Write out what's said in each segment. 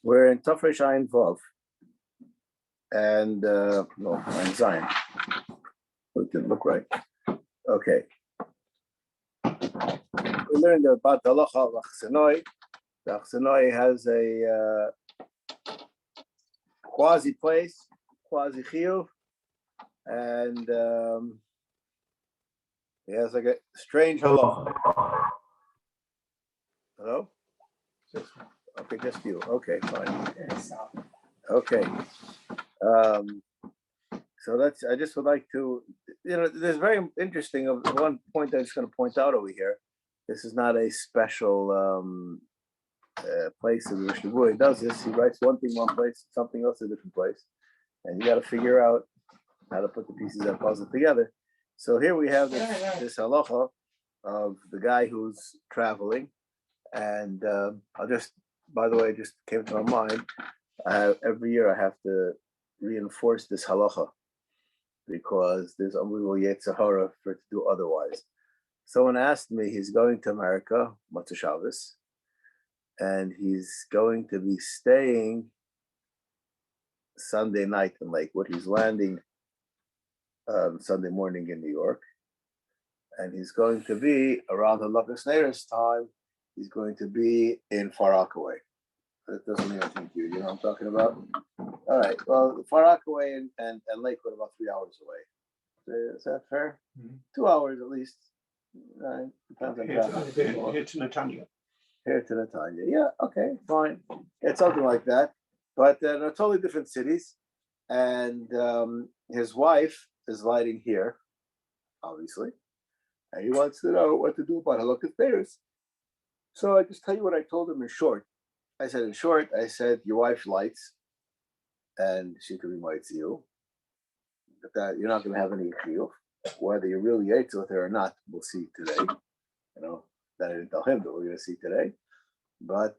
We're in Tafresh Ayin Vav, and no, Ayin Zion. It didn't look right. Okay. We learned about the halacha of Achsenoi. The Achsenoi has a quasi place, quasi chiyuv, and he has like a strange halacha. Hello? Okay, just you. Okay, fine. Okay. So I just would like to, there's very interesting of one point I'm just going to point out over here. This is not a special place in which the boy does this. He writes one thing one place, something else a different place. And you got to figure out how to put the pieces of that puzzle together. So here we have this halacha of the guy who's traveling. And I'll just, by the way, just came to my mind, every year I have to reinforce this halacha because there's unbelievable Yetzer Hara for it to do otherwise. Someone asked me, he's going to America, Motzei Shabbos, and he's going to be staying Sunday night in Lakewood. He's landing Sunday morning in New York, and he's going to be around the Lakas Neiros time. He's going to be in Far Rockaway. That doesn't mean anything to you. You know what I'm talking about? All right. Well, Far Rockaway and Lakewood are about 3 hours away. Is that fair? Mm-hmm. 2 hours at least. Depends on traffic. Here to Netanya. Here to Netanya. Yeah. Okay. Fine. It's something like that. But they're totally different cities. And his wife is lighting here, obviously. And he wants to know what to do about Halakas Neiros. So I just tell you what I told him in short. I said, your wife lights, and she could be might to you. But that you're not going to have any chiyuv. Whether you really ate with her or not, we'll see today. That I didn't tell him, but we're going to see today. But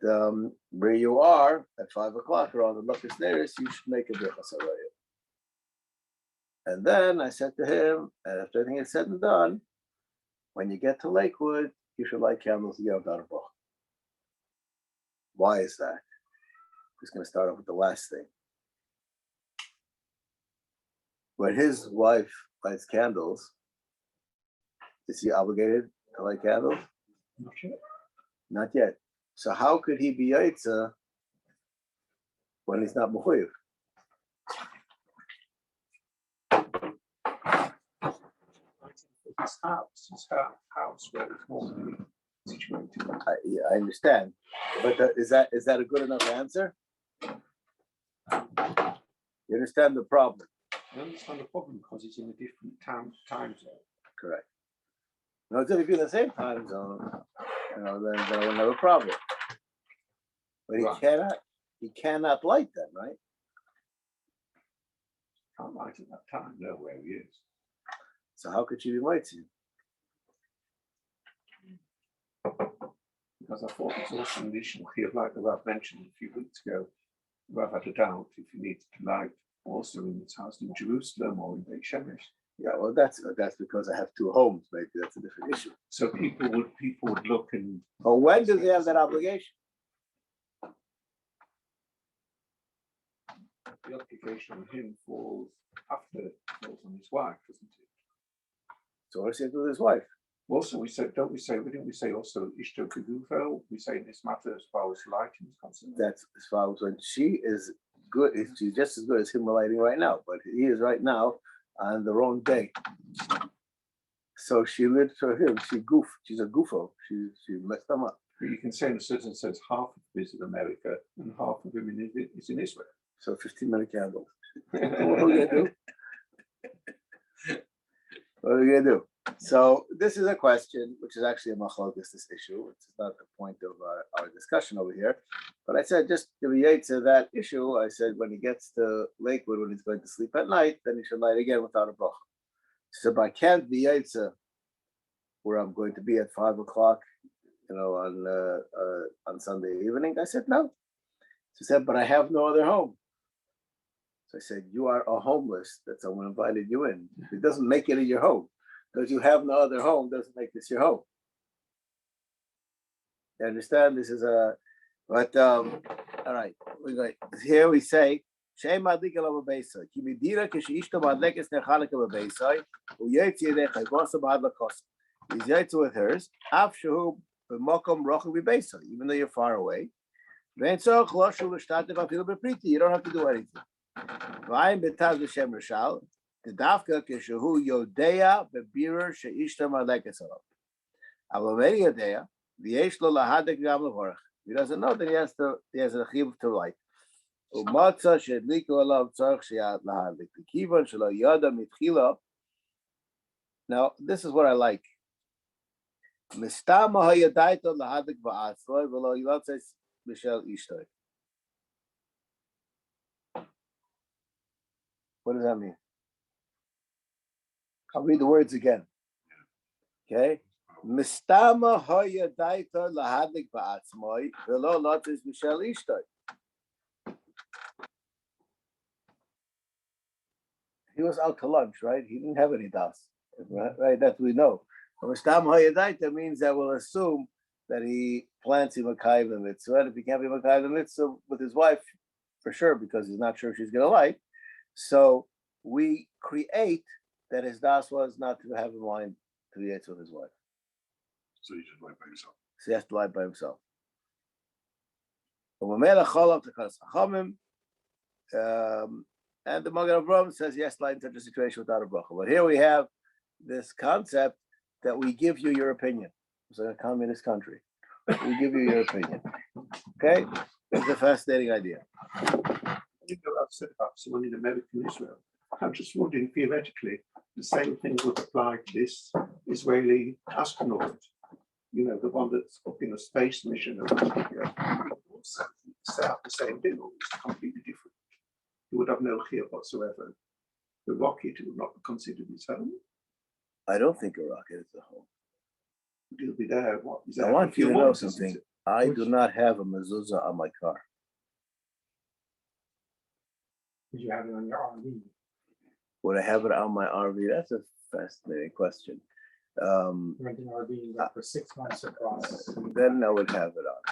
where you are at 5 o'clock around the Lakas Neiros, you should make a birchas harayah. And then I said to him, and after everything is said and done, when you get to Lakewood, you should light candles to get out of bracha. Why is that? I'm just going to start off with the last thing. When his wife lights candles, is he obligated to light candles? Not yet. Not yet. So how could he be yaitza when he's not mechuyev? His house where it's normally situated. I understand, but is that a good enough answer? You understand the problem? I understand the problem because it's in a different time zone. Correct. No, if you're in the same time zone, then I wouldn't have a problem. But right. He cannot light them, right? Can't light at that time, know where he is. So how could she be lighting? Because I thought it's also an additional here, like the Rav mentioned a few weeks ago. Rav had a doubt if he needs to light also in his house in Jerusalem or in Beit Shemesh. Yeah, well, that's because I have two homes. Maybe that's a different issue. So people would look and. But when does he have that obligation? The obligation on him falls after it falls on his wife, doesn't it? So what's he do with his wife? Also, didn't we say also Ishto Kedufo? We say in this matter as far as lighting is concerned. That's as far as when she is good, she's just as good as him lighting right now, but he is right now on the wrong day. So she lived for him. She's a goofo. She messed him up. But you can say in a certain sense half of him is in America and half of him is in Israel. So 15-minute candles. What are we gonna do? What are we gonna do? So this is a question which is actually a machlokas, this issue. It's not the point of our discussion over here. But I said just to relate to that issue, I said when he gets to Lakewood, when he's going to sleep at night, then he should light again without a bracha. So but I can't be yaitza where I'm going to be at 5 o'clock, on Sunday evening. I said no. She said, but I have no other home. So I said, you are a homeless that someone invited you in. It doesn't make it in your home. Because you have no other home doesn't make this your home. You understand? This is but All right, we go here. We say Shem Madlika Lava Beisai. Kimidira Kishishto Madlekes Nechalika Beisai. Uyetzi Decha Gosa Badla Kosa. He's Yetzi with hers. Afshu B'Mokom Rochel Beisai. Even though you're far away. Then so Chloshu L'Shtatev Afil B'Priti. You don't have to do anything. Vayim B'Taz B'Shem Rishal. The Dafka Kishahu Yodea B'Berurah Sheishto Madlekes Alav. Avamei Yodea. V'Yesh Lo Lahadek Gam Levorach. He doesn't know that he has a chiv to light. Umatza shedliku alav tzarich sheyat lahadlik. The kivan shelo yada mitchila. Now this is what I like. Mistama hayadaito lahadlik ba'atzloi v'lo yilatzes mishel ishtoi. What does that mean? I'll read the words again. Okay. Mistama hayadaito lahadlik ba'atzloi v'lo yilatzes mishel ishtoi. He was out to lunch, right? He didn't have any das, right? That we know. Stam hayadaita means that we'll assume that he plants him a kaiv the mitzvah. And if he can't be a kaiv the mitzvah with his wife, for sure, because he's not sure if she's going to like. So we create that his das was not to have in mind to be with his wife. So he just lied by himself. So he has to lie by himself. And the Magen Avraham says yes, lie in such a situation without a bracha. But here we have this concept that we give you your opinion. It's like a communist country. We give you your opinion. Okay? It's a fascinating idea. You know, I've said about someone in American Israel. I'm just wondering, theoretically, the same thing would apply to this Israeli astronaut. You know, the one that's up in a space mission. Set up the same thing, or it's completely different. He would have no chiyuv whatsoever. The rocket would not be considered his home. I don't think a rocket is a home. He'll be there. What is that? I want you to know something. I do not have a mezuzah on my car. Did you have it on your RV? Would I have it on my RV? That's a fascinating question. Rent an RV like for 6 months across. Then I would have it on.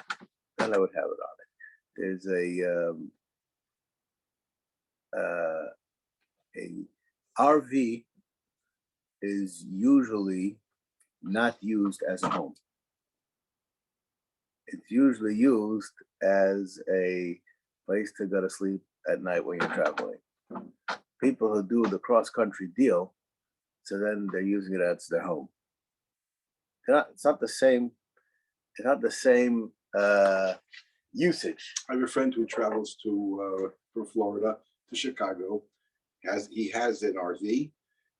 Then I would have it on it. There's a RV is usually not used as a home. It's usually used as a place to go to sleep at night when you're traveling. People who do the cross-country deal, so then they're using it as their home. It's not the same. It's not the same usage. I have a friend who travels from Florida to Chicago. He has an RV,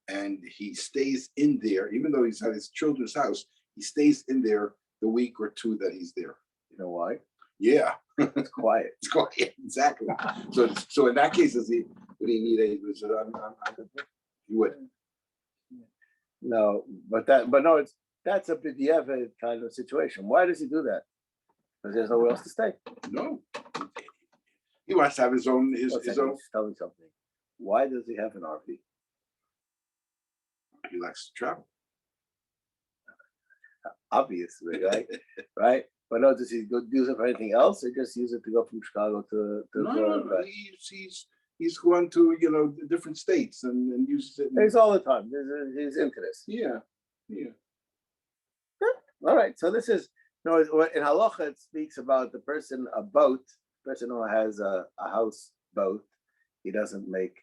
and he stays in there, even though he's at his children's house. He stays in there the week or two that he's there. You know why? Yeah, It's quiet. it's quiet. Exactly. So in that case, would he need a? He would. No, but no, that's a b'diavad kind of situation. Why does he do that? Because there's nowhere else to stay. No, he wants to have his own. His own. Tell me something. Why does he have an RV? He likes to travel. Obviously, right? Right? But no, does he go use it for anything else, or just use it to go from Chicago to No. He's going to different states and uses it. He's all the time. He's into this. Yeah. All right. So this is in halacha it speaks about the person who has a house boat. He doesn't make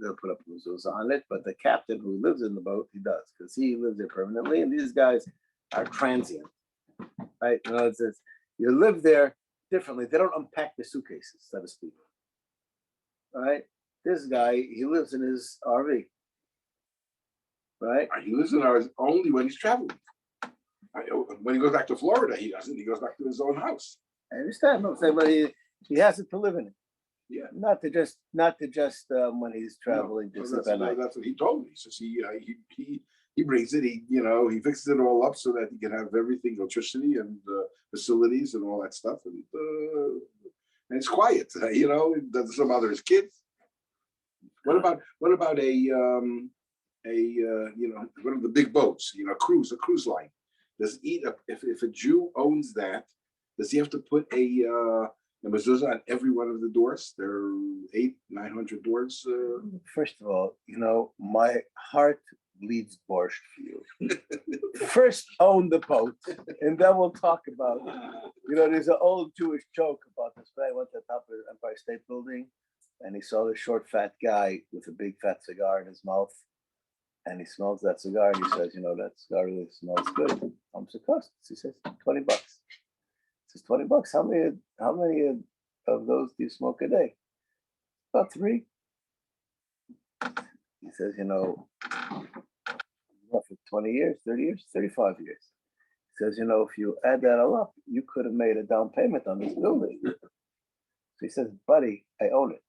they'll put up a mezuzah on it, but the captain who lives in the boat, he does, because he lives there permanently, and these guys are transient, right? You live there differently. They don't unpack the suitcases, so to speak. All right? This guy, he lives in his RV, right? He lives in ours only when he's traveling. When he goes back to Florida, he doesn't. He goes back to his own house. I understand. I'm saying, but he has it to live in it. Yeah. Not to just when he's traveling, just sleep at night. That's what he told me. He says he brings it. He fixes it all up so that he can have everything, electricity and facilities and all that stuff, and it's quiet. It doesn't bother his kids. What about one of the big boats? A cruise line. Does if a Jew owns that, Does he have to put a mezuzah on every one of the doors? There are 800-900 doors. First of all, my heart bleeds borscht for you. First own the boat, and then we'll talk about, there's an old Jewish joke about this guy went to the top of the Empire State Building, and he saw this short, fat guy with a big, fat cigar in his mouth, and he smells that cigar, and he says, that cigar really smells good. How much it costs? He says, $20. He says, $20. How many of those do you smoke a day? About 3. He says, for 20 years, 30 years, 35 years. He says, if you add that all up, you could have made a down payment on this building. So he says, buddy, I own it.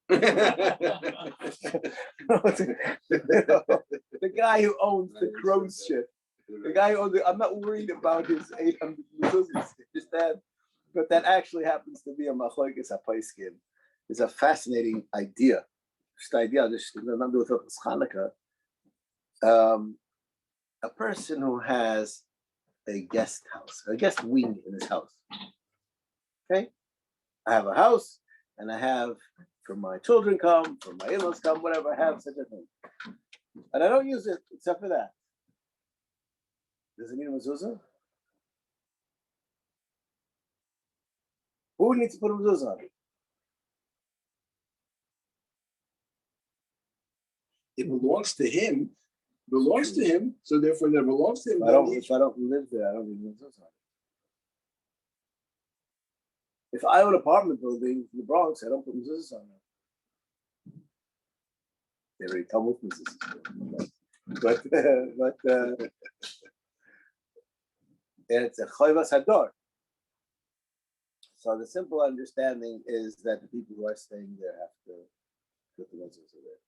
The guy who owns the cruise ship, the guy who owns it, I'm not worried about his 800 mezuzahs, but that actually happens to be a machlokes hapaiskim. It's a fascinating idea. Just idea, just remember with Hanukkah. A person who has a guest house, a guest wing in his house. Okay, I have a house, and I have for my children come, for my in-laws come, whatever. I have such a thing, and I don't use it except for that. Does it need a mezuzah? Who needs to put a mezuzah on it? It belongs to him. So therefore, that belongs to him. If I don't live there, I don't need mezuzah on it. If I own an apartment building in the Bronx, I don't put mezuzahs on it. They already come with mezuzahs. But it's a chayvas hador. So the simple understanding is that the people who are staying there have to put the mezuzah there.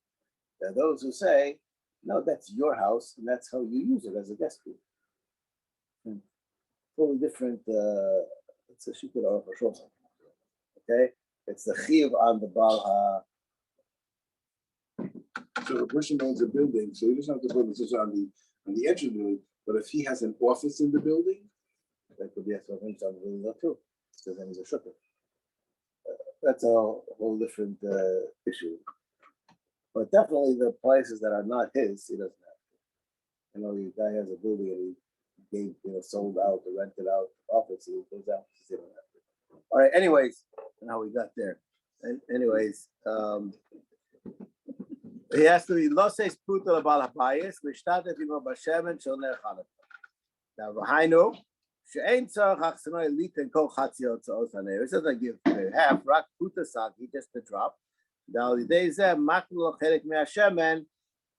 There are those who say, no, that's your house, and that's how you use it as a guest room. Totally different. It's a shikul or a shulchan. Okay, it's the chiv on the Baal. So a person owns a building, so he doesn't have to put this on the edge of the building. But if he has an office in the building, that could be a on the building too, because then he's a shukr. That's a whole different issue. But definitely the places that are not his, he doesn't have to. The guy has a building and he gave, sold out or rented out the office, he goes out, he don't have to. All right, anyways, how we got there. And anyways, he has to be loses putal abal habayis, mishtatet imo b'shemen shoner chanukah. Now, v'hainu, she'ein tzarach achsanoi liten kol chatziot tza'os haneir. It says I give half, rak puta sagi, just a drop.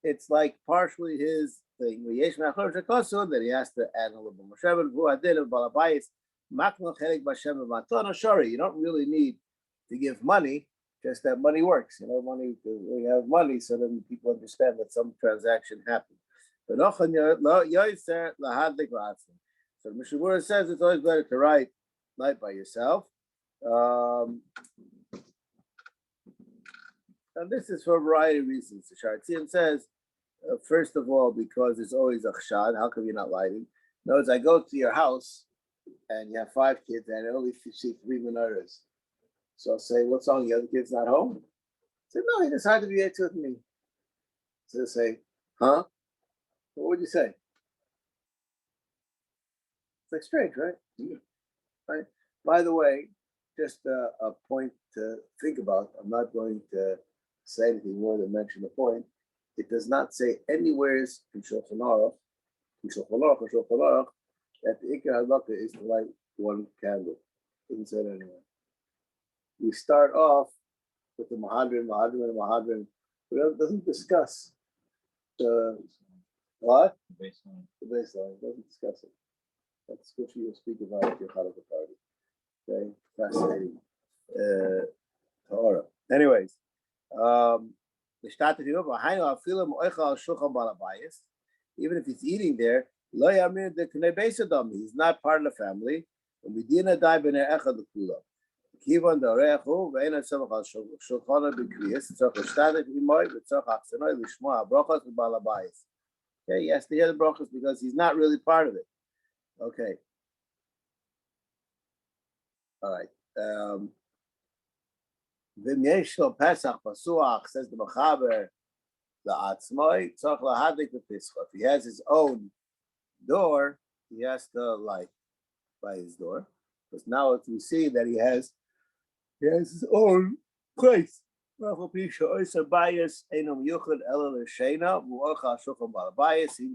It's like partially his thing. That he has to add a little bit more. Sorry, you don't really need to give money, just that money works. Money, we have money, so then people understand that some transaction happened. So Mishna says it's always better to write by yourself. And this is for a variety of reasons. The Shartzian says, first of all, because there's always a chshad. How come you're not lighting? In other words, I go to your house and you have 5 kids and I only see 3 menorahs. So I'll say, what's wrong? The other kid's not home? I said, no, he decided to be here with me. So they say, huh? What would you say? It's like strange, right? Yeah. Right. By the way, just a point to think about. I'm not going to say anything more than mention the point. It does not say anywhere in Shulchan Aruch that the Ikar Halakha is to light 1 candle. It doesn't say it anywhere. We start off with the Mahadrim, but it doesn't discuss the what? The baseline. It doesn't discuss it. That's what you will speak about at your Hanukkah party. Okay, fascinating. Torah. Anyways, even if he's eating there, he's not part of the family. Okay, he has to hear the brachas because he's not really part of it. Okay. All right. V'yesh lo Pesach Pasuach, says the Mechaber, la'atzmoi tzarich lahadlik b'pischa. If he has his own door, he has to light by his door. Because now if we see that he has his own place. Even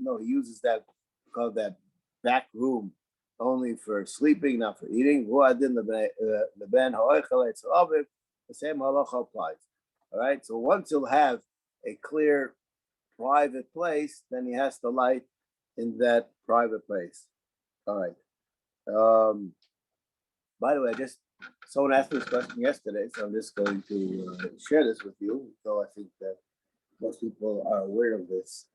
though he uses that, called that back room only for sleeping, not for eating. The same halacha applies. All right. So once he'll have a clear private place, then he has to light in that private place. All right. By the way, someone asked me this question yesterday, so I'm just going to share this with you. Though I think that most people are aware of this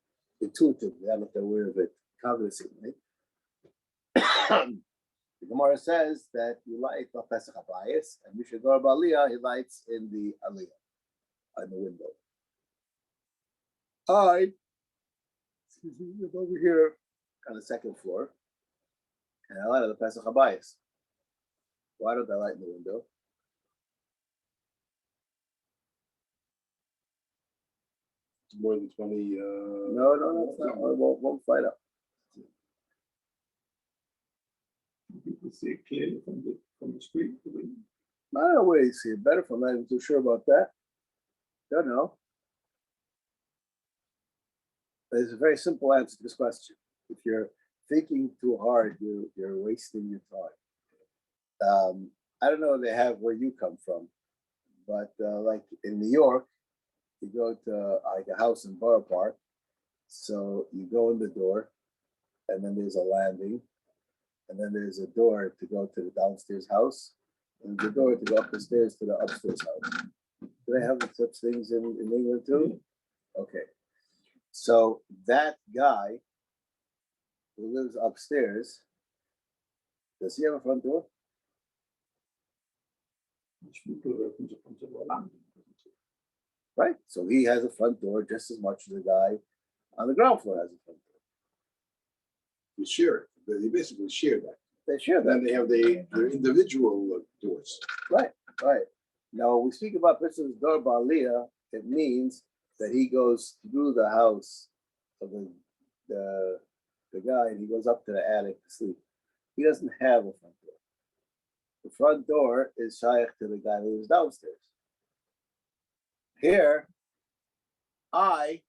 intuitively. I don't know if they're aware of it cognitively. The Gemara says that you light the Pesach Habayis, and Mishna Aliyah, he lights in the Aliyah, on the window. I live over here on the second floor, and I light on the Pesach Habayis. Why don't I light in the window? More than 20. No, it's not. I won't fight up. People see it clearly from the street. I don't know where you see it better from. I'm not even too sure about that. Don't know. There's a very simple answer to this question. If you're thinking too hard, you're wasting your time. I don't know what they have where you come from, but like in New York, you go to like a house in Borough Park. So you go in the door, and then there's a landing, and then there's a door to go to the downstairs house, and the door to go up the stairs to the upstairs house. Do they have such things in England too? Okay. So that guy who lives upstairs, does he have a front door? Right. So he has a front door just as much as the guy on the ground floor has a front door. You share it. They basically share that. They share And that. then they have their individual doors. Right. Now, when we speak about Bishop's door Baaliyah, it means that he goes through the house of the guy and he goes up to the attic to sleep. He doesn't have a front door. The front door is shaykh to the guy who lives downstairs. Here, I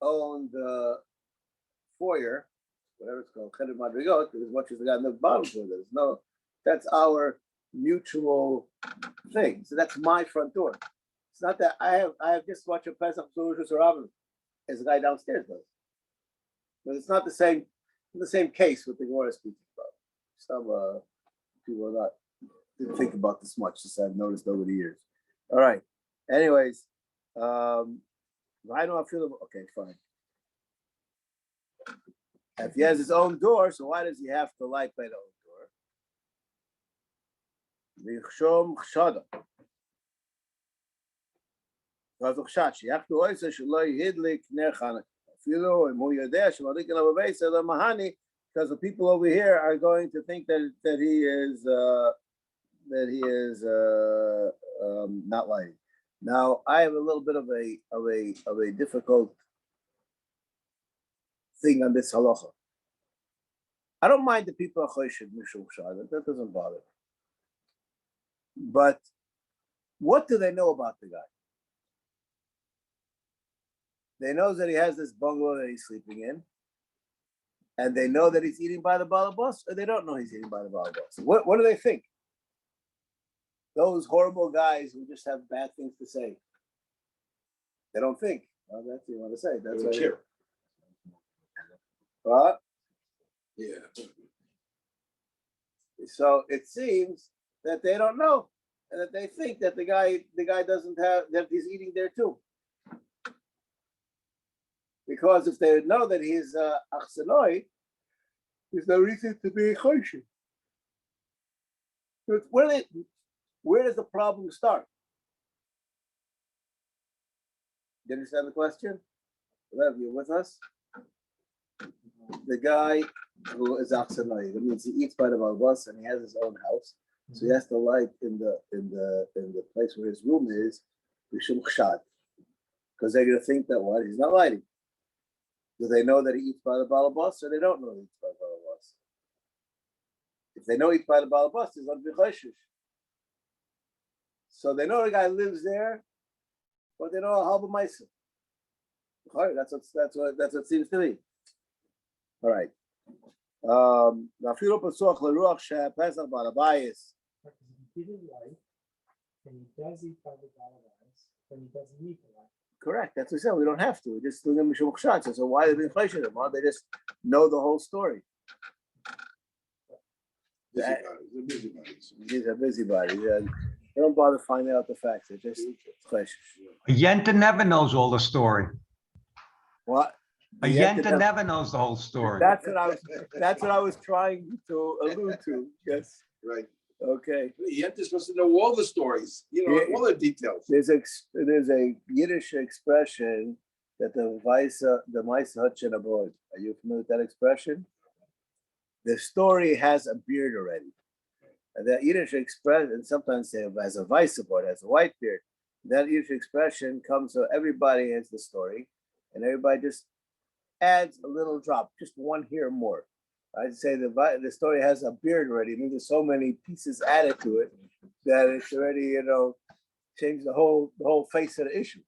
own the foyer, whatever it's called, Cheder Madrigot, as much as the guy on the bottom floor. That's our mutual thing. So that's my front door. It's not that I have just watched a Pesach Solutions or Rabbin as the guy downstairs does. But it's not the same case with the Gemara speaking about. Some people didn't think about this much, as I've noticed over the years. All right. Anyways, I know I feel okay, fine. If he has his own door, so why does he have to light by the own door? Vichshom chshada. Because the people over here are going to think that he is not lighting. Now I have a little bit of a difficult thing on this halacha. I don't mind the people choshid mishum shad. That doesn't bother me. But what do they know about the guy? They know that he has this bungalow that he's sleeping in, and they know that he's eating by the balabos, or they don't know he's eating by the balabos. What do they think? Those horrible guys who just have bad things to say. They don't think. Well, that's what you want to say. That's what Share. What? Yeah. So it seems that they don't know, and that they think that the guy doesn't have, that he's eating there too. Because if they know that he's achsanoi, there's no reason to be choshid. Where does the problem start? Do you understand the question? Lev, you with us? The guy who is achsanoi, that means he eats by the balbas and he has his own house. So he has to light in the place where his room is, b'shum chshad, because they're going to think that what he's not lighting. Do they know that he eats by the balabas, or they don't know he eats by the balabas? If they know he eats by the balabas, he's on b'choshish. So they know the guy lives there, but they know a halba ma'isa. That's what it seems to me. All right. Afilo pasuach leruach she'pesach balabayis. He didn't like, and he does eat by the balabas, but he doesn't eat the light. Correct. That's what I said. We don't have to. We're just doing them mishum chshat. So why are they inflation them? Why don't they just know the whole story? Busybodies. These are busybodies. Yeah. They don't bother finding out the facts. They're just flesh. A Yenta never knows all the story. What? A Yenta never knows the whole story. That's what I was trying to allude to. Yes. Right. Okay. Yent is supposed to know all the stories, all the details. There's a Yiddish expression that the Maisa Hutchin abroad. Are you familiar with that expression? The story has a beard already. And that Yiddish expression, and sometimes say as a vice aboard, has a white beard. That Yiddish expression comes so everybody has the story, and everybody just adds a little drop, just one here more. I'd say the story has a beard already. I mean, there's so many pieces added to it that it's already, changed the whole face of the issue.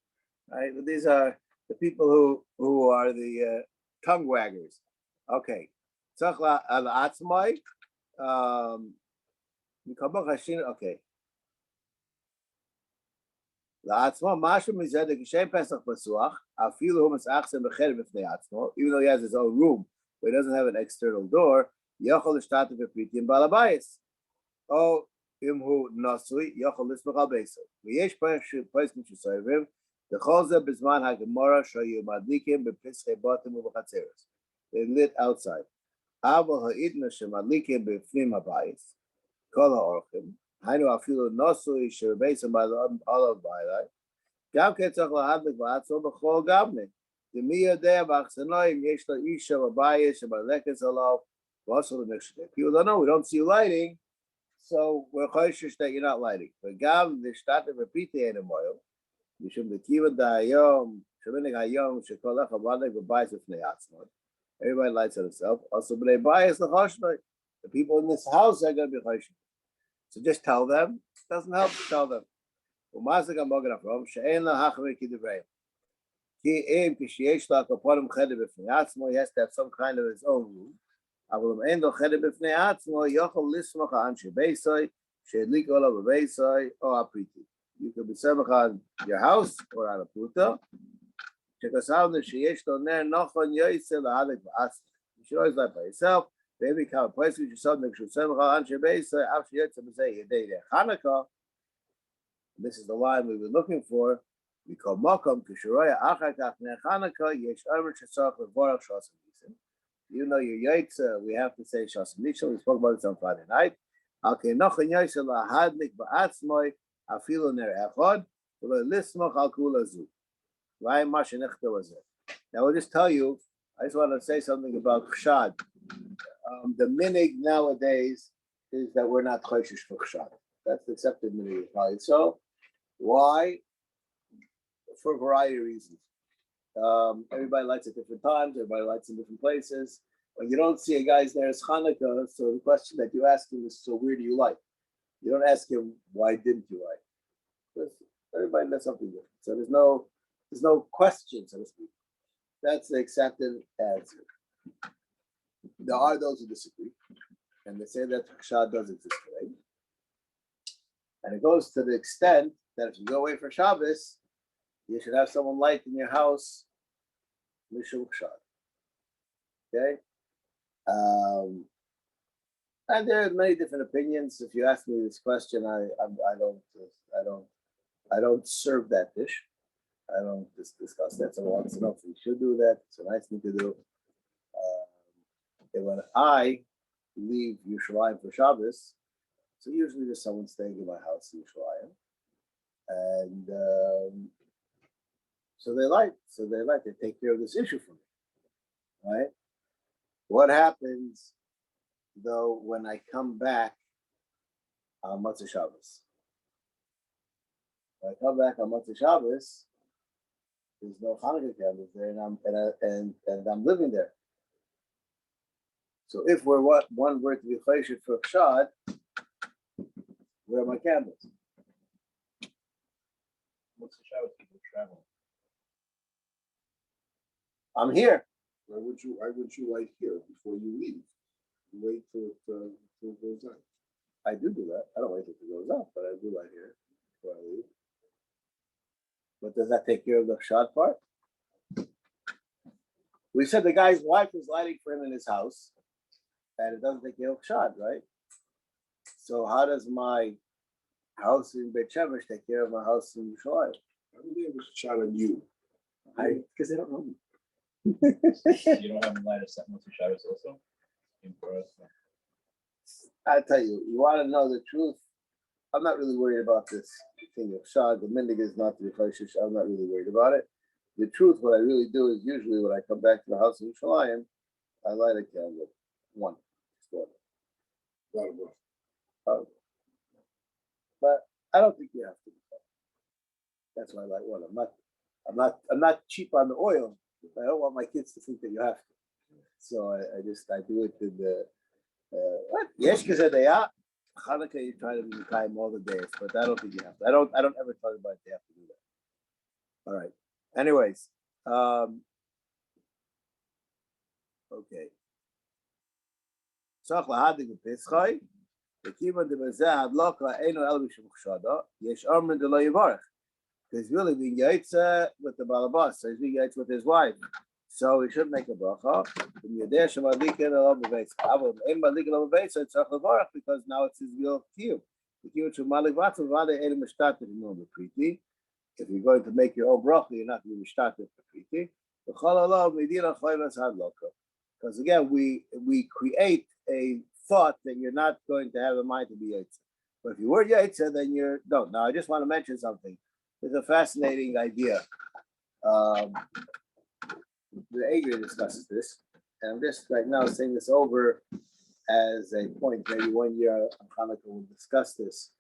Right? But these are the people who are the tongue waggers. Okay. Okay. לעצמו, משהו מזה, כשם פסח פסוח, אפילו הוא מסעכסם בחדר בפני עצמו, even though he has his own room, but he doesn't have an external door, יכול להשתתף בפריטים בעל הבייס. או אם הוא נשוי, יכול לסמוך על ביסו. ויש פסקים שסובבים, וכל זה בזמן הגמורה שהיו מדליקים בפסחי בתים ובחצרס. They lit outside. אבל העידנה שמדליקים בפנים הבייס, כל האורחים, היינו אפילו נשוי שבביסם עליו בעלי, גם כן צריך להדליק בעצמו בכל גבנה. ומי יודע באכסנאי אם יש לו אישה בבית שמדלקת עליו, ועשו למשתה. People don't know, we don't see you lighting, so we're cautious that you're not lighting. וגם להשתתף בפריטי אין המויל, משום דכיוון דהיום, שמנהג היום שכל אחד מדליק בבית בפני עצמו. Everybody lights on himself. Also, but they bias the choshnoi. The people in this house are going to be choshnoi. So just tell them. It doesn't help to tell them. He has to have some kind of his own room. You could be samach on your house or on a puta. You should always light by yourself. Maybe come a place with yourself, make sure Hanukkah. This is the line we've been looking for. We call Makom Kishuroya Achakach Hanukkah, Yesh Omer Shasach Levorach Shasam Nisim. You know your Yaitza, we have to say Shasam Nisim. We spoke about this on Friday night. Okay, Nochen Yaitza Lahadlik Ba'atzmoy, Afilu Ner Echod, Lismach Al Kulazu. Now I'll just tell you, I just want to say something about Chshad. The minig nowadays is that we're not choshish for chshad. That's the accepted minig. So, why? For a variety of reasons. Everybody lights at different times. Everybody lights in different places. When you don't see a guy's there as Hanukkah, so the question that you ask him is, so where do you light? You don't ask him, why didn't you light? Because everybody does something different. So there's no question, so to speak. That's the accepted answer. There are those who disagree, and they say that Chshad does exist today. And it goes to the extent that if you go away for Shabbos, you should have someone light in your house, Mishum Chshad. Okay? And there are many different opinions. If you ask me this question, I don't serve that dish. I don't discuss that. So once enough, we should do that. It's a nice thing to do. And when I leave Yerushalayim for Shabbos, so usually there's someone staying in my house in Yerushalayim, and so they take care of this issue for me, right? What happens though when I come back on Motzei Shabbos. When I come back on Motzei Shabbos, there's no Hanukkah candles there, and I'm living there. So if one were to be choshed for Chad, where are my candles? What's the Shabbos people travel? I'm here. Why would you light here before you leave? You wait till it goes out. I do that. I don't wait till it goes up, but I do light here before I leave. But does that take care of the Chad part? We said the guy's wife was lighting for him in his house, and it doesn't take care of Chad, right? So how does my house in Beit Shemesh take care of my house in Yerushalayim? I would be able to shot on you. Because they don't know me. You don't have them light a set Motzei Shabbos also? I tell you, you want to know the truth. I'm not really worried about this thing of Shad. The mindig is not the Choshish. I'm not really worried about it. The truth, what I really do is usually when I come back to the house in Yerushalayim, I light a candle. One. But I don't think you have to. That's why I light one. I'm not cheap on the oil. I don't want my kids to think that you have to. So I do it in the what? Yes, because they are. Hanukkah, you try to be time all the days, but I don't think you have to. I don't ever tell anybody they have to do that. All right. Anyways, okay. Because really being yaitza with the balabas, so he's being yaitza with his wife. So he should make a bracha. Because now it's his real kiyum. If you're going to make your own bracha, you're not going to be mishtatet for priti. Because again, we create a thought that you're not going to have a mind to be yaitza. But if you were yaitza, then you're no. Now I just want to mention something. There's a fascinating idea. The Adrian discusses this, and I'm just right now saying this over as a point. Maybe one year on Hanukkah we'll discuss this.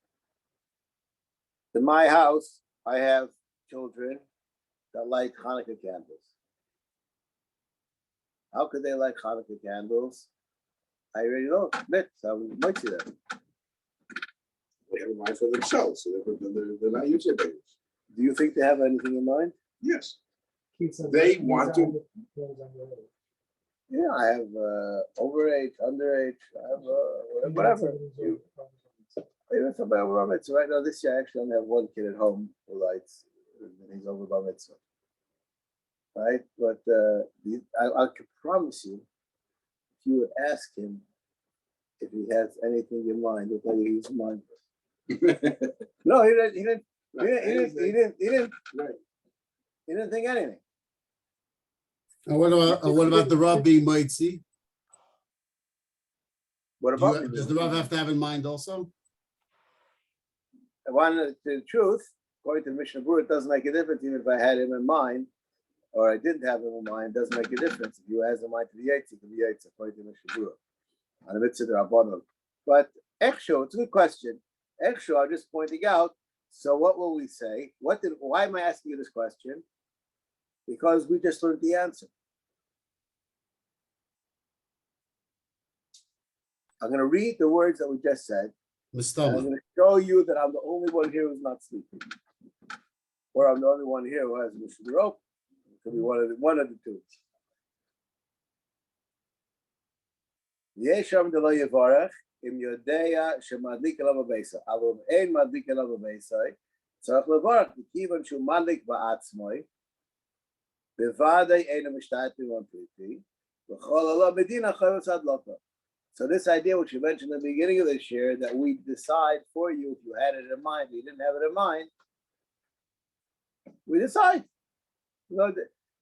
In my house, I have children that light Hanukkah candles. How could they light Hanukkah candles? I already know. So we might see that. They have a mind for themselves, so they're not using babies. Do you think they have anything in mind? Yes. They want to. Yeah, I have overage, underage, I have whatever. Even somebody over bar mitzvah. Right now, this year I actually only have one kid at home who lights, and he's over bar mitzvah. Right, but I can promise you, if you would ask him if he has anything in mind, he'll tell you he's mindless. No, he didn't. He didn't think anything. And what about the Rav being mitzi? What about Does the Rav have to have in mind also? The truth, according to Mishna, it doesn't make a difference even if I had him in mind or I didn't have him in mind. It doesn't make a difference. If you has in mind to be Yaitz, it can be Yaitz according to Mishna. And it's in the But Echsho, it's a good question. Echsho, I'm just pointing out. So what will we say? Why am I asking you this question? Because we just learned the answer. I'm going to read the words that we just said. And I'm going to show you that I'm the only one here who's not sleeping. Or I'm the only one here who has a Mishna rope. It could be one of the two. Yesham de lo yevarech im yodeya shemadlik elav beisa. Avol ein madlik elav beisai. Tzarich levarech kivan shu madlik ba'atzmoi. Bevadei ein mishtatim on priti. V'chol Allah medina chayvus adlota. So this idea, which you mentioned at the beginning of this year, that we decide for you if you had it in mind, you didn't have it in mind, we decide. You know,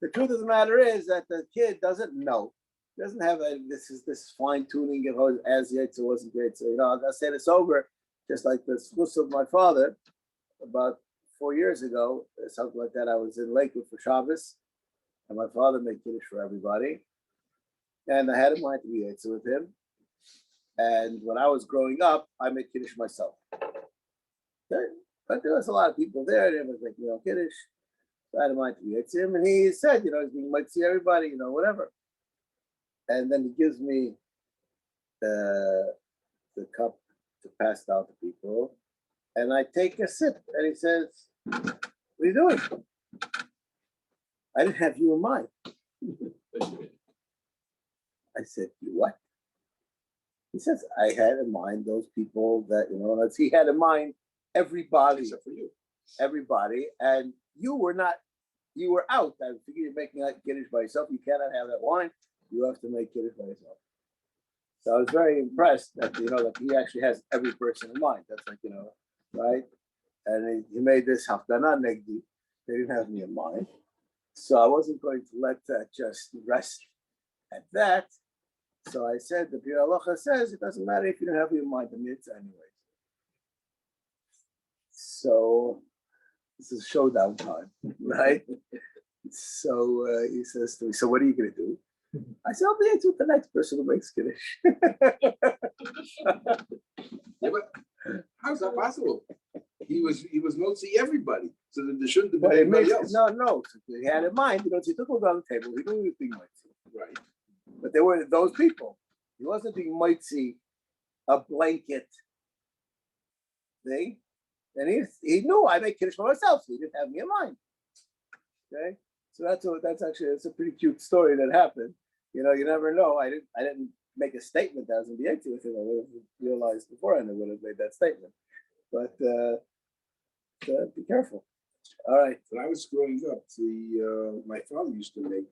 the truth of the matter is that the kid doesn't know. Doesn't have this fine tuning of as yet so wasn't great. So I'll say this over, just like the schus of my father, about 4 years ago, something like that. I was in Lakewood for Shabbos, and my father made kiddush for everybody, and I had in mind to be Yitzhak with him. And when I was growing up, I made Kiddush myself. Okay? But there was a lot of people there, and everyone was like, Kiddush. So I had a mind to be Yitzim, and he said, he's being might see everybody, whatever. And then he gives me the cup to pass down to people, and I take a sip, and he says, "What are you doing? I didn't have you in mind." I said, "You what?" He says, "I had in mind those people that he had in mind everybody Except for you. everybody, and you were not. You were out. I figured you're making that Kiddush by yourself. You cannot have that wine. You have to make Kiddush by yourself." So I was very impressed that that he actually has every person in mind. That's like right. And he made this hafdana negdi. They didn't have me in mind, so I wasn't going to let that just rest at that. So I said the Biur Halacha says it doesn't matter if you don't have me in mind the mitzvah anyway. So this is showdown time, right? So he says to me, "So what are you going to do?" I said, "I'll be with the next person who makes Kiddush." Yeah, but how's that possible? He was mostly everybody, so that there shouldn't have been But it anybody makes else. no. He had in mind, he took it on the table. He knew he was being mitzi, Right. but there were those people. He wasn't being mitzi, a blanket thing, and he knew I make Kiddush for myself, so he didn't have me in mind. Okay, so that's a pretty cute story that happened. You never know. I didn't make a statement that I was going to be active with him. I would have realized beforehand I would have made that statement. But be careful. All right. When I was growing up, my father used to make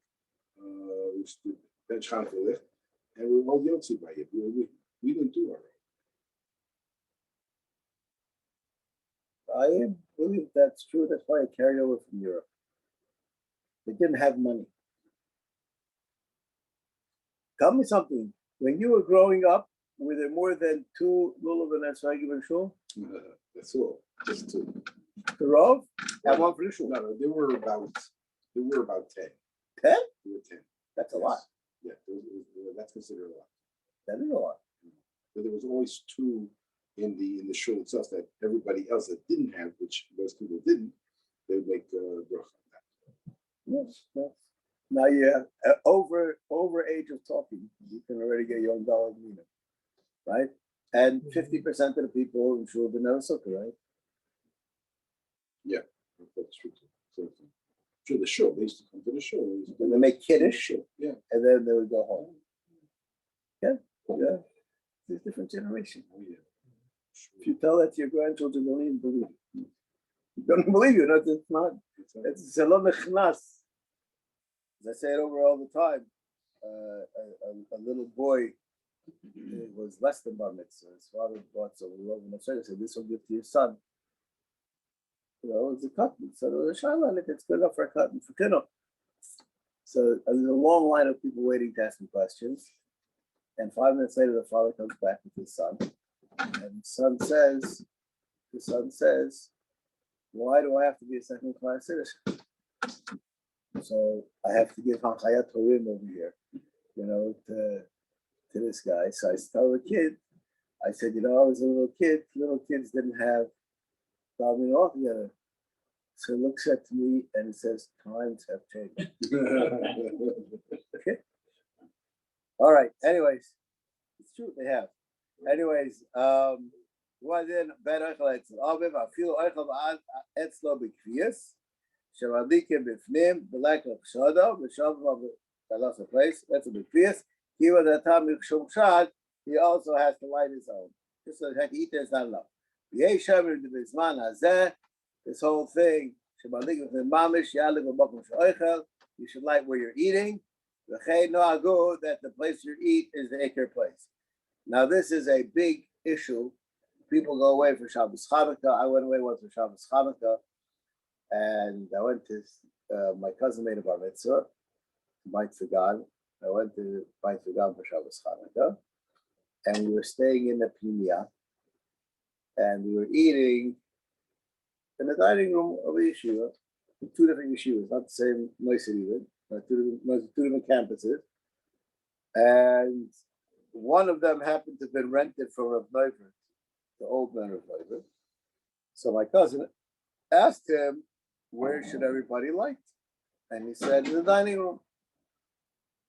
bench chantelich, and we were all yotzi by it. We didn't do our own. I believe that's true. That's why I carried over from Europe. They didn't have money. Tell me something. When you were growing up, were there more than 2 lulav and esrogim in shul? That's all. Just two. The rov and one for the shul. No, there were about 10. 10? There were 10. That's a lot. Yeah, that's considered a lot. That is a lot. But there was always 2 in the shul itself that everybody else that didn't have, which most people didn't, they would make bracha on that. Yes. Now you have over age of talking, you can already get your own dollar meaning, right? And 50% of the people in shul didn't have a sukkah, right? Yeah, that's true. So the shul, they used to come to the shul. And they make Kiddush, Yeah. and then they would go home. Yeah. It's a different generation. Oh, yeah. If you tell that to your grandchildren, they'll even believe you. Don't believe you. It's not. It's shalom nechnas. As I say it over all the time. A little boy was less than bar mitzvah. His father bought some love and said, "This will give to your son." It's a cotton. So it was a shaila, and if it's good enough for a cotton for kiddo. So there's a long line of people waiting to ask me questions. And 5 minutes later, the father comes back with his son, and the son says, "Why do I have to be a second-class citizen? So I have to give Hanchayat Torim over here, to this guy." So I tell the kid, I said, I was a little kid. Little kids didn't have Talmud altogether. So he looks at me and he says, "Times have changed." Okay. All right. Anyways, it's true they have. Anyways, what then? Better Aviv. I feel etzlo b'kviyas. Shavadikim b'fnim b'lack of shada b'shav I lost a place. That's a b'kviyas. Kiva datam b'shum shad. He also has to light his own. Just so that he eat is not enough. Yeshav b'zman hazeh. This whole thing. Shavadikim b'fnim mamish yalig b'bakum sh'oichel. You should light where you're eating. That the place you eat is the Iker place. Now, this is a big issue. People go away for Shabbos Chanukah. I went away once for Shabbos Chanukah, and I went to my cousin made a bar mitzvah, Beit Zagan. I went to Beit Zagan for Shabbos Chanukah, and we were staying in the Pnimiya, and we were eating in the dining room of a yeshiva, 2 different yeshivas, not the same moisid even. 2 different campuses, and one of them happened to have been rented from Rav Neuver, the old man Rav Neuver. So my cousin asked him, where should everybody light? And he said, in the dining room.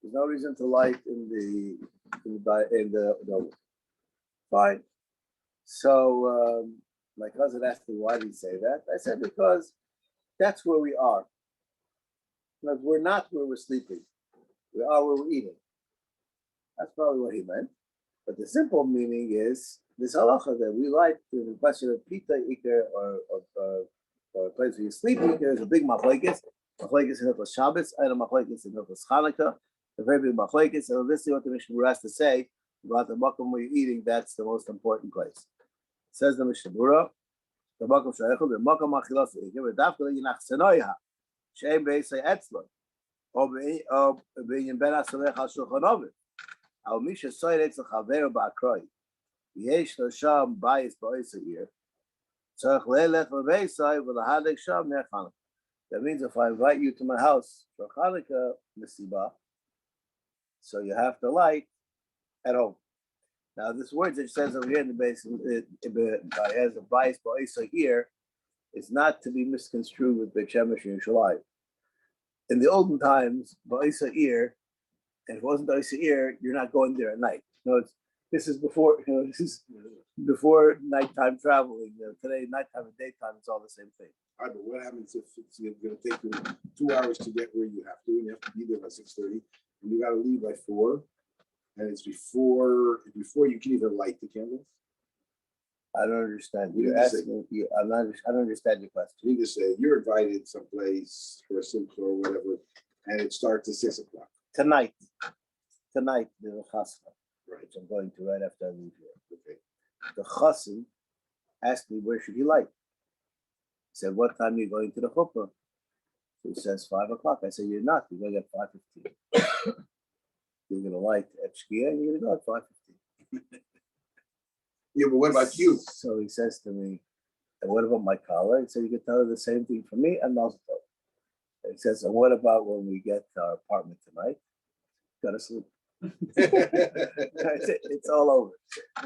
There's no reason to light in the fine. So my cousin asked me, why did he say that? I said, because that's where we are. Because we're not where we're sleeping. We are where we're eating. That's probably what he meant. But the simple meaning is this halacha that we like the question of pita iker or a place where you sleep iker is a big machlekes. Machlekes in Hilchos Shabbos and a machlekes in Hilchos Chanukah. A very big machlekes. And this is what the Mishna has to say about the makom where you're eating. That's the most important place. Says the Mishna the makom shayachol the makom achilas iker v'dafka yinach senoiha she'em be'isay etzlon or be'in ben asalech al shulchan aviv. Al misha soy etzl chaver ba'akroi. Yesh lo sham bayis ba'isa here. Tzarech le'elech le'beisay v'lahadek sham ner Chanukah. That means if I invite you to my house for Chanukah mesiba, so you have to light at home. Now, this word that says over here in the base, it has a bias ba'isa here, is not to be misconstrued with Beit Shemesh and Yerushalayim. In the olden times, ba'isa here, and if it wasn't ba'isa here, you're not going there at night. No, this is before, this is before nighttime traveling. Today, nighttime and daytime, it's all the same thing. All right, but what happens if it's going to take you 2 hours to get where you have to, and you have to be there by 6:30, and you got to leave by 4, and it's before you can even light the candles? I don't understand. You You're need to say- asking. I don't understand your question. You need to say you're invited someplace for a simcha or whatever, and it starts at 6 o'clock. Tonight, there's a chasna, Right. which I'm going to right after I leave here. Okay. The chassan asked me where should he light. He said, what time are you going to the chuppah? So he says 5 o'clock. I said, you're not. You're going at 5:15. You're going to light at Shkia and you're going to go at 5:15. Yeah, but what about you? So he says to me, and what about my collar? He said, you can tell her the same thing for me and also. And he says, and what about when we get to our apartment tonight? Gotta sleep. It's all over.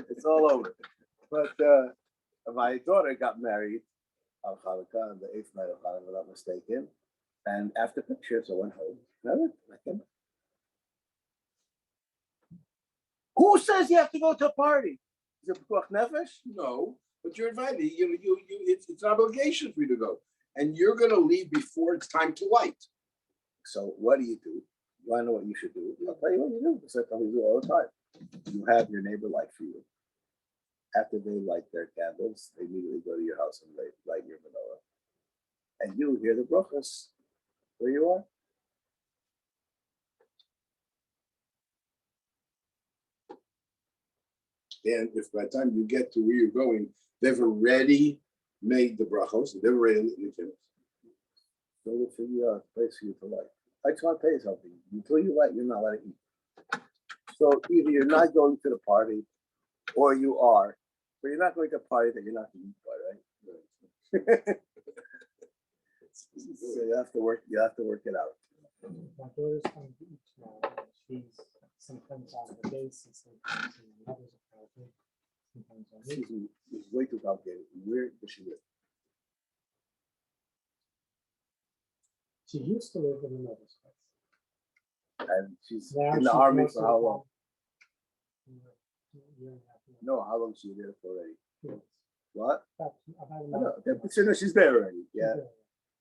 It's all over. But my daughter got married on Hanukkah on the 8th night of Hanukkah, if I'm not mistaken. And after pictures, I went home. I came. Who says you have to go to a party? Is it Pekuach Nefesh? No, but you're invited. It's an obligation for you to go, and you're going to leave before it's time to light. So what do? You want to know what you should do? I'll tell you what you do. It's like I do all the time. You have your neighbor light for you. After they light their candles, they immediately go to your house and light your menorah. And you hear the brachos where you are. And if by the time you get to where you're going, they've already made the brachos, they've already lit the candles. So we'll figure out a place for you to light. I just want to tell you something. Until you light, you're not allowed to eat. So either you're not going to the party, or you are, but you're not going to a party that you're not going to eat by, right? So you have to work it out. My daughter's coming to eat tomorrow. And she's sometimes on the base and sometimes in the mother's apartment. Sometimes on me. It's way too complicated. Where does she live? She used to live in the mother's place. And she's Now in the she's army most for of how the long? time, year and a half, year. No, how long is she there for already? Yes. What? About a I month. know. She's there already. Yeah.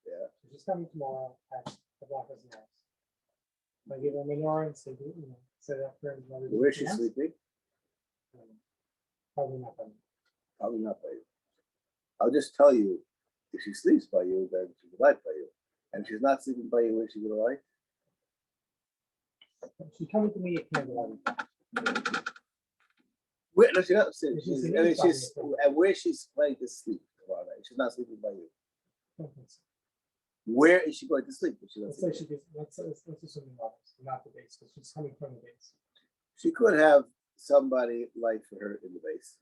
Yeah. So she's coming tomorrow at the blockers house. I give her a menorah and say, set it up for everybody. Where's she sleeping? Probably not by me. Probably not by you. I'll just tell you, if she sleeps by you, then she will light by you. And if she's not sleeping by you, where's she gonna light? She's coming to me at candlelight. Where? No, she's not. She's And where she's planning to sleep tomorrow night? She's not sleeping by you. Don't think so. Where is she going to sleep? If she Let's doesn't say sleep? let's assume the mothers, not the base, because she's coming from the base. She could have somebody light for her in the base.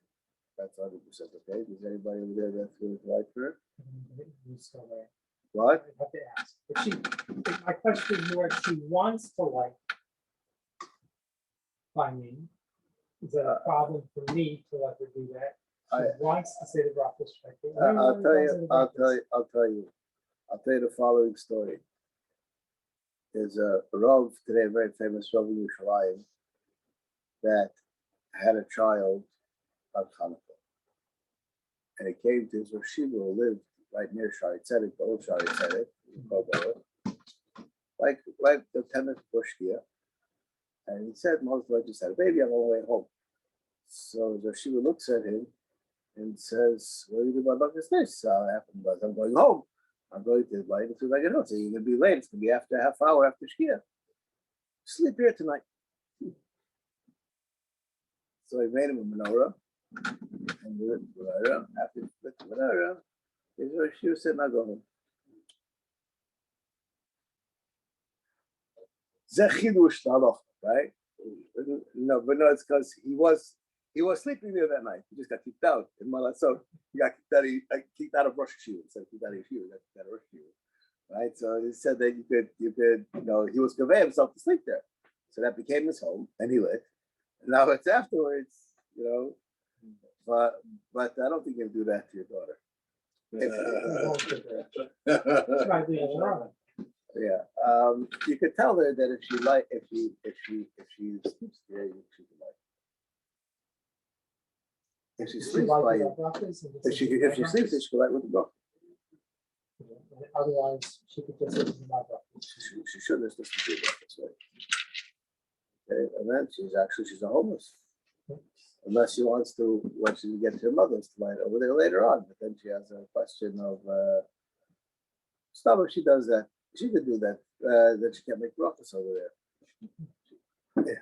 That's 100% okay. Is anybody over there that's going to light for her? Who's still there? What? I have to ask. If my question is more, she wants to light by me, Is that a problem for me to let her do that? I- She wants to say the Rockford strike. I'll tell you the following story. There's a Rav today, a very famous Rav in Yerushalayim, that had a child on Hanukkah. And he came to his Rosh Shiur, who lived right near Shari Tzedek, the old Shari Tzedek, like the 10 minutes before Shkia. And he said, most I just had a baby, I'm on my way home. So the Shiva looks at him and says, what are you doing about this? I'm going home. I'm going to light as soon as I get home. So you're going to be late. It's going to be after a half hour after Shkia. Sleep here tonight. So he made him a menorah. And with the menorah, after he lit the menorah, she was said, "Now go home." Zechidush halacha, right? No, but no, it's because he was sleeping there that night. He just got kicked out in Malasot. He got kicked out of Rosh Hashanah. Instead of kicked out of Shiur, he got kicked out of Rosh Hashanah. Right? So he said that you could, he was convey himself to sleep there. So that became his home, and he lit. And now it's afterwards, but I don't think you can do that to your daughter. Try to leave it alone. Yeah, you could tell her that if she sleeps there, she can like. If she sleeps by you, if she sleeps, she can light with the book. Otherwise, she could just listen to my breakfast. She shouldn't have listened to your breakfast, right? Okay, and then she's a homeless. Unless she wants to, when she gets her mother's to light over there later on, but then she has a question of if she does that, she could do that, then she can't make breakfast over there. Yeah.